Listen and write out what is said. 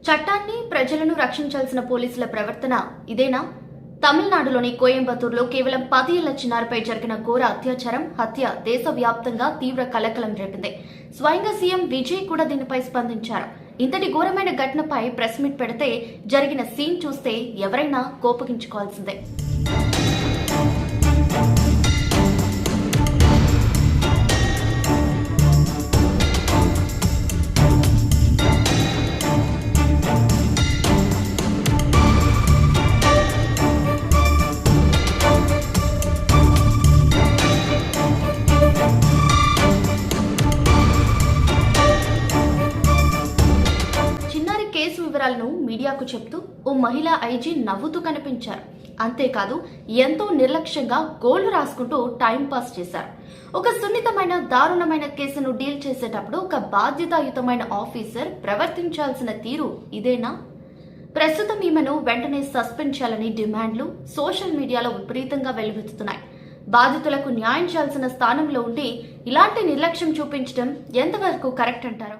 చట్టాన్ని ప్రజలను రక్షించాల్సిన పోలీసుల ప్రవర్తన ఇదేనా? తమిళనాడులోని కోయంబత్తూరులో కేవలం 10 ఏళ్ల చిన్నారిపై జరిగిన ఘోర అత్యాచారం, హత్య దేశవ్యాప్తంగా తీవ్ర కలకలం రేపింది. స్వయంగా సీఎం విజయ్ కూడా దీనిపై స్పందించారు. ఇంతటి ఘోరమైన ఘటనపై ప్రెస్ మీట్ పెడితే జరిగిన సీన్ చూస్తే ఎవరైనా కోపగించుకోవాల్సిందే. కేసు వివరాలను మీడియాకు చెప్తూ ఓ మహిళా ఐజీ నవ్వుతూ కనిపించారు. అంతేకాదు ఎంతో నిర్లక్ష్యంగా గోళ్లు రాసుకుంటూ టైం పాస్ చేశారు. ఒక సున్నితమైన దారుణమైన కేసును డీల్ చేసేటప్పుడు ఒక బాధ్యతాయుతమైన ఆఫీసర్ ప్రవర్తించాల్సిన తీరు ఇదేనా? ప్రస్తుతం ఈమెను వెంటనే సస్పెండ్ చేయాలని డిమాండ్లు సోషల్ మీడియాలో విపరీతంగా వెల్లువెత్తుతున్నాయి. బాధితులకు న్యాయం చేయాల్సిన స్థానంలో ఉండి ఇలాంటి నిర్లక్ష్యం చూపించడం ఎంతవరకు కరెక్ట్ అంటారు?